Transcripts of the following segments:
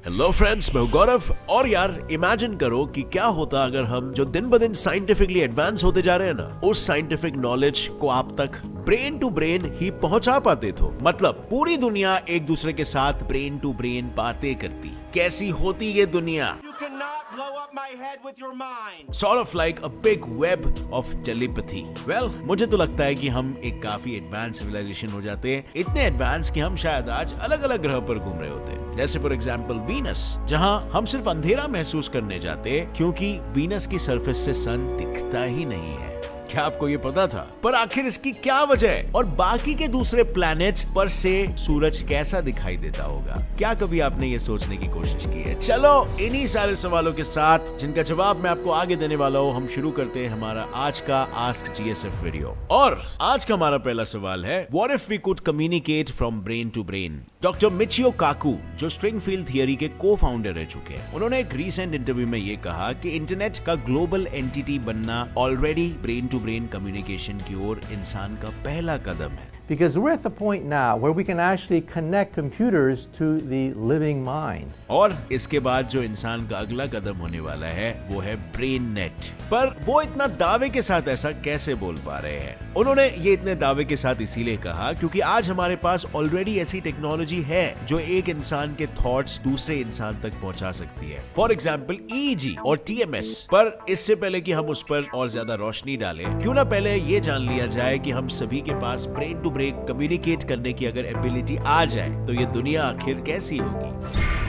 Hello friends, मैं हूं गौरव। और यार इमेजिन करो कि क्या होता अगर हम जो दिन ब दिन साइंटिफिकली एडवांस होते जा रहे हैं ना, उस साइंटिफिक नॉलेज को आप तक ब्रेन टू ब्रेन ही पहुंचा पाते। तो मतलब पूरी दुनिया एक दूसरे के साथ ब्रेन टू ब्रेन बातें करती। कैसी होती ये दुनिया? Sort of like a big web of telepathy. Well, मुझे तो लगता है कि हम एक काफी एडवांस सिविलाइजेशन हो जाते हैं, इतने एडवांस कि हम शायद आज अलग अलग ग्रह पर घूम रहे होते हैं। जैसे फॉर एग्जांपल वीनस, जहां हम सिर्फ अंधेरा महसूस करने जाते हैं क्योंकि वीनस की सरफेस से सन दिखता ही नहीं है। क्या आपको ये पता था? पर आखिर इसकी क्या वजह है? और बाकी के दूसरे प्लैनेट्स पर से सूरज कैसा दिखाई देता होगा? क्या कभी आपने ये सोचने की कोशिश की है? चलो इन्हीं सारे सवालों के साथ, जिनका जवाब मैं आपको आगे देने वाला हूँ, हम शुरू करते हैं हमारा आज का आस्क जीएसएफ वीडियो। और आज का हमारा पहला सवाल है, what if we could communicate from brain to brain? Doctor Michio Kaku, जो स्ट्रिंग फील्ड थियरी के को फाउंडर रह चुके हैं, उन्होंने एक रीसेंट इंटरव्यू में ये कहा कि इंटरनेट का ग्लोबल एंटिटी बनना already brain to brain communication की ओर इंसान का पहला कदम है। Because we're at the point now where we can actually connect computers to the living mind. और इसके बाद जो इंसान का अगला कदम होने वाला है वो है ब्रेन नेट। पर वो इतना दावे के साथ ऐसा कैसे बोल पा रहे हैं? उन्होंने ये इतने दावे के साथ इसीलिए कहा क्योंकि आज हमारे पास ऑलरेडी ऐसी टेक्नोलॉजी है जो एक इंसान के थॉट्स दूसरे इंसान तक पहुंचा सकती है। फॉर एग्जाम्पल ईईजी और टीएमएस। पर इससे पहले कि हम उस पर और ज्यादा रोशनी डालें, क्यों ना पहले ये जान लिया जाए कि हम सभी के पास ब्रेन टू ब्रेन कम्युनिकेट करने की अगर एबिलिटी आ जाए तो ये दुनिया आखिर कैसी होगी?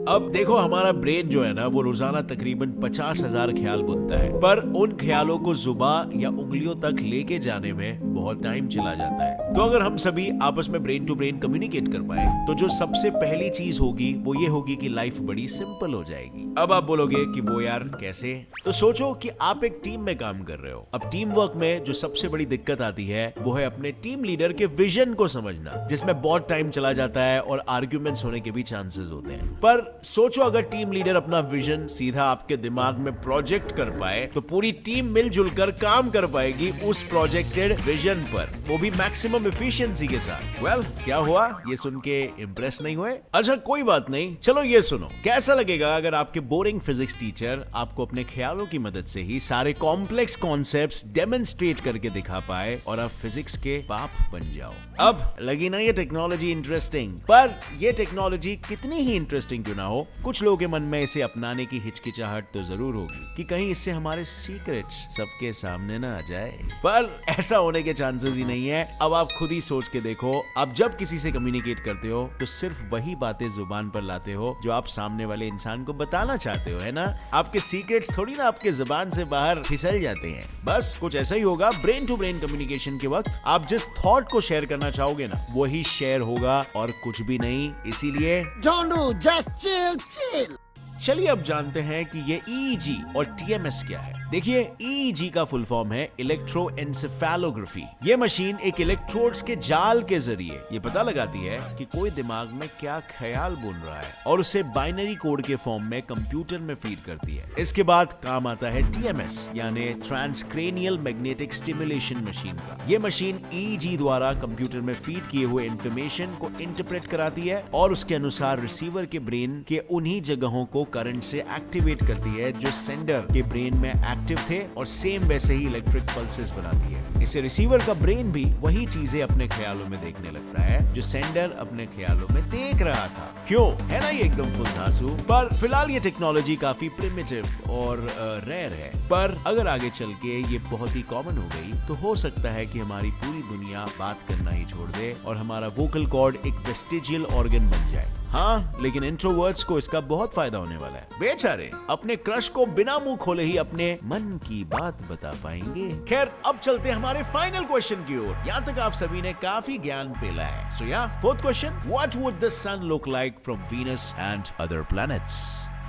अब देखो, हमारा ब्रेन जो है ना, वो रोजाना तकरीबन 50,000 ख्याल बुनता है, पर उन ख्यालों को जुबान या उंगलियों तक लेके जाने में बहुत टाइम चला जाता है। तो अगर हम सभी आपस में ब्रेन टू ब्रेन कम्युनिकेट कर पाए तो जो सबसे पहली चीज होगी वो ये होगी कि लाइफ बड़ी सिंपल हो जाएगी। अब आप बोलोगे कि वो यार कैसे? तो सोचो कि आप एक टीम में काम कर रहे हो। अब टीम वर्क में जो सबसे बड़ी दिक्कत आती है वो है अपने टीम लीडर के विजन को समझना, जिसमें बहुत टाइम चला जाता है और आर्ग्यूमेंट्स होने के भी चांसेस होते हैं। पर सोचो अगर टीम लीडर अपना विजन सीधा आपके दिमाग में प्रोजेक्ट कर पाए तो पूरी टीम मिलजुल कर काम कर पाएगी उस प्रोजेक्टेड विजन पर, वो भी मैक्सिमम एफिशिएंसी के साथ। वेल, क्या हुआ? ये सुन के इंप्रेस नहीं हुए? अच्छा कोई बात नहीं, चलो ये सुनो, कैसा लगेगा अगर आपके बोरिंग फिजिक्स टीचर आपको अपने ख्यालों की मदद से ही सारे कॉम्प्लेक्स कॉन्सेप्ट्स डेमोन्स्ट्रेट करके दिखा पाए और आप फिजिक्स के बाप बन जाओ? अब लगी ना ये टेक्नोलॉजी इंटरेस्टिंग? पर ये टेक्नोलॉजी कितनी ही इंटरेस्टिंग क्यों ना हो, कुछ लोगों के मन में इसे अपनाने की हिचकिचाहट तो जरूर होगी कि कहीं इससे हमारे सीक्रेट्स सबके सामने ना आ जाए। पर ऐसा होने के चांसेस ही नहीं है। अब आप खुद ही सोच के देखो, आप जब किसी से कम्युनिकेट करते हो तो सिर्फ वही बातें जुबान पर लाते हो जो आप सामने वाले इंसान को बताना चाहते हो, है ना? आपके सीक्रेट्स थोड़ी ना आपके जुबान से बाहर फिसल जाते हैं। बस कुछ ऐसा ही होगा ब्रेन टू ब्रेन कम्युनिकेशन के वक्त। आप जिस थॉट को शेयर करना चाहोगे ना, वही शेयर होगा और कुछ भी नहीं। इसीलिए Don't do, just chill. चलिए अब जानते हैं कि ये ईईजी और टीएमएस क्या है। देखिए, ईईजी का फुल फॉर्म है इलेक्ट्रोएन्सेफेलोग्राफी। ये मशीन एक इलेक्ट्रोड्स के जाल के जरिए ये पता लगाती है कि कोई दिमाग में क्या ख्याल बुन रहा है और उसे बाइनरी कोड के फॉर्म में कंप्यूटर में फीड करती है। इसके बाद काम आता है टीएमएस यानी ट्रांसक्रेनियल मैग्नेटिक स्टिमुलेशन मशीन का। ये मशीन ईईजी द्वारा कंप्यूटर में फीड किए हुए इंफॉर्मेशन को इंटरप्रेट कराती है और उसके अनुसार रिसीवर के ब्रेन के उन्हीं जगहों को करंट से एक्टिवेट करती है जो सेंडर के ब्रेन में एक्टिव थे और सेम वैसे ही इलेक्ट्रिक पल्सेस बनाती है। इसे रिसीवर का ब्रेन भी वही चीजें अपने ख्यालों में देखने लगता है जो सेंडर अपने ख्यालों में देख रहा था। क्यों? है ना ये एकदम फुलधासु? पर फिलहाल ये टेक्नोलॉजी काफी प्रिमिटिव और रेयर है, पर अगर आगे चल के ये बहुत ही कॉमन हो गई तो हो सकता है कि हमारी पूरी दुनिया बात करना ही छोड़ दे और हमारा वोकल कॉर्ड एक वेस्टिजियल ऑर्गन बन जाए। हाँ, लेकिन इंट्रोवर्ट्स को इसका बहुत फायदा होने वाला है। बेचारे अपने क्रश को बिना मुंह खोले ही अपने मन की बात बता पाएंगे। खैर, अब चलते हैं हमारे फाइनल क्वेश्चन की ओर। यहाँ तक आप सभी ने काफी ज्ञान पेला है। So yeah, fourth question, what would the sun look like from Venus and other planets?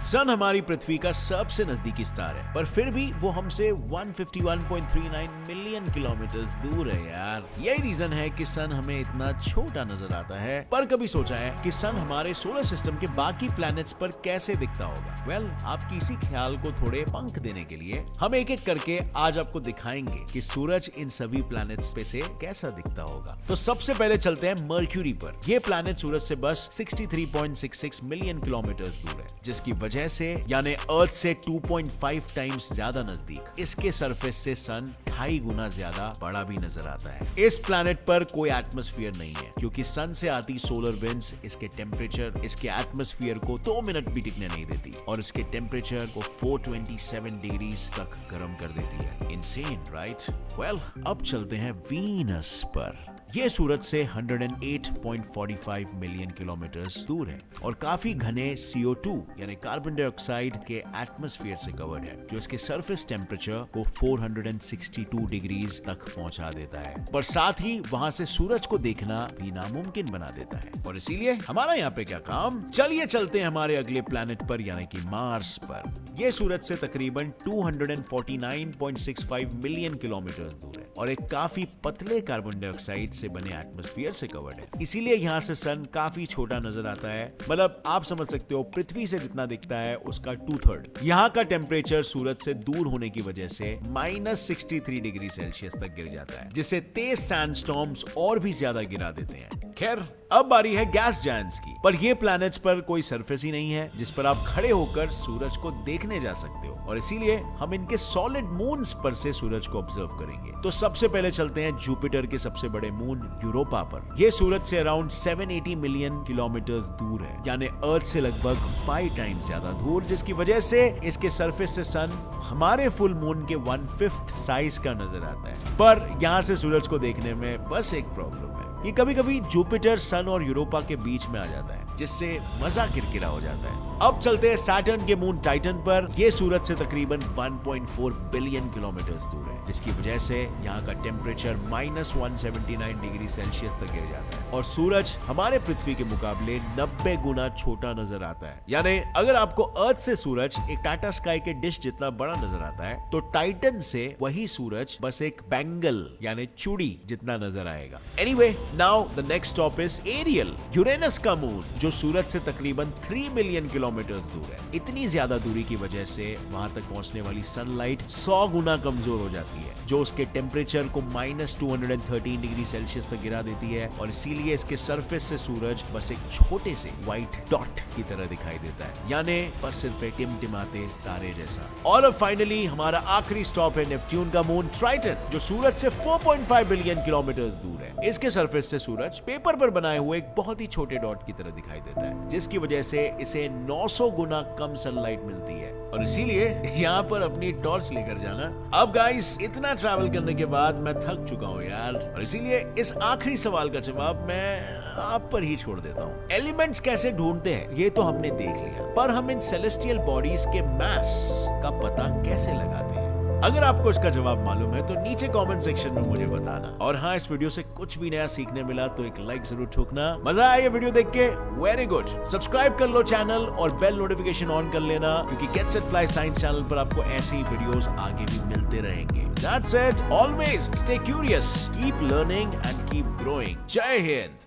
Sun हमारी पृथ्वी का सबसे नजदीकी स्टार है, पर फिर भी वो हमसे 151.39 मिलियन किलोमीटर दूर है यार। यही रीजन है कि सन हमें इतना छोटा नजर आता है। पर कभी सोचा है कि सन हमारे सोलर सिस्टम के बाकी प्लैनेट्स पर कैसे दिखता होगा? वेल, आपकी इसी ख्याल को थोड़े पंख देने के लिए हम एक एक करके आज आपको दिखाएंगे कि सूरज इन सभी प्लैनेट्स पे से कैसा दिखता होगा। तो सबसे पहले चलते हैं मर्क्यूरी पर। यह प्लैनेट सूरज से बस 63.66 मिलियन किलोमीटर दूर है, जिसकी वजह से यानी अर्थ से 2.5 टाइम्स ज्यादा नजदीक। इसके सरफेस से सन 2.5 गुना ज्यादा बड़ा भी नजर आता है। इस प्लैनेट पर कोई एटमॉस्फेयर नहीं है, क्योंकि सन से आती सोलर विंड्स इसके टेम्परेचर, इसके एटमॉस्फेयर को 2 मिनट भी टिकने नहीं देती और इसके टेम्परेचर को 427 डिग्रीज तक गर्म कर देती है। Insane, right? वेल, अब चलते हैं वीनस पर। यह सूरज से 108.45 मिलियन किलोमीटर दूर है और काफी घने CO2 यानी कार्बन डाइऑक्साइड के एटमॉस्फेयर से कवर्ड है, जो इसके सरफेस टेम्परेचर को 462 डिग्रीज तक पहुंचा देता है। पर साथ ही वहां से सूरज को देखना भी नामुमकिन बना देता है। और इसीलिए हमारा यहाँ पे क्या काम? चलिए चलते हैं हमारे अगले प्लैनेट पर यानी कि मार्स पर। यह सूरज से तकरीबन 249.65 मिलियन किलोमीटर दूर है और एक काफी पतले कार्बन डाइऑक्साइड से बने एटमॉस्फेयर से कवर्ड है। इसीलिए यहाँ से सन काफी छोटा नजर आता है। मतलब आप समझ सकते हो पृथ्वी से जितना दिखता है उसका 2/3। यहाँ का टेम्परेचर सूरज से दूर होने की वजह से -63 डिग्री सेल्सियस तक गिर जाता है, जिससे तेज सैंडस्टॉर्म्स और भी ज्यादा गिरा देते हैं। खैर, अब बारी है गैस जायंट्स की। पर ये प्लैनेट्स पर कोई सरफेस ही नहीं है जिस पर आप खड़े होकर सूरज को देखने जा सकते हो, और इसीलिए हम इनके सॉलिड मून्स पर से सूरज को ऑब्जर्व करेंगे। तो सबसे पहले चलते हैं जुपिटर के सबसे बड़े मून यूरोपा पर। यह सूरज से अराउंड 780 मिलियन किलोमीटर दूर है, यानी अर्थ से लगभग 5 टाइम्स ज्यादा दूर, जिसकी वजह से इसके सरफेस से सन हमारे फुल मून के 1/5 साइज का नजर आता है। पर यहाँ से सूरज को देखने में बस एक प्रॉब्लम है, ये कभी कभी जुपिटर, सन और यूरोपा के बीच में आ जाता है, जिससे मजा किरकिरा हो जाता है। अब चलते हैं सैटर्न के मून टाइटन पर। यह सूरज से तकरीबन 1.4 बिलियन किलोमीटर दूर है, जिसकी वजह से यहाँ का टेम्परेचर -179 डिग्री सेल्सियस तक गिर जाता है और सूरज हमारे पृथ्वी के मुकाबले 90 गुना छोटा नजर आता है। यानी अगर आपको अर्थ से सूरज एक टाटा स्काई के डिश जितना बड़ा नजर आता है, तो टाइटन से वही सूरज बस एक बैंगल यानी चूड़ी जितना नजर आएगा। Anyway, now the next stop is Ariel, Uranus का मून, जो सूरज से तकरीबन 3 मिलियन किलोमीटर दूर है। इतनी ज्यादा दूरी की वजह से वहां तक पहुंचने वाली सनलाइट 100 गुना कमजोर हो जाती है, जो उसके टेम्परेचर को -213 डिग्री सेल्सियस तक गिरा देती है और इसीलिए इसके सरफेस से सूरज बस एक छोटे से व्हाइट डॉट की तरह दिखाई देता है, यानी बस सिर्फ एक टिमटिमाते तारे जैसा। और अब फाइनली हमारा आखिरी स्टॉप है नेपट्यून का मून ट्राइटन, जो सूरज से 4.5 बिलियन किलोमीटर दूर है। इसके सरफेस से सूरज पेपर पर बनाए हुए एक बहुत ही छोटे डॉट की तरह दिखाई देता है, जिसकी वजह से इसे 900 गुना कम सनलाइट मिलती है और इसीलिए यहाँ पर अपनी टॉर्च लेकर जाना। अब गाइस, इतना ट्रैवल करने के बाद मैं थक चुका हूँ यार, और इसीलिए इस आखिरी सवाल का जवाब मैं आप पर ही छोड़ देता हूँ। एलिमेंट्स कैसे ढूंढते हैं ये तो हमने देख लिया, पर हम इन सेलेस्टियल बॉडीज के मास का पता कैसे लगाते हैं? अगर आपको इसका जवाब मालूम है तो नीचे कमेंट सेक्शन में मुझे बताना। और हाँ, इस वीडियो से कुछ भी नया सीखने मिला तो एक लाइक जरूर ठोकना। मजा आया ये वीडियो देख के? Very good. सब्सक्राइब कर लो चैनल और बेल नोटिफिकेशन ऑन कर लेना, क्योंकि get set fly science channel पर आपको ऐसे ही वीडियोस आगे भी मिलते रहेंगे। That's it. Always stay curious, keep learning and keep growing. जय हिंद।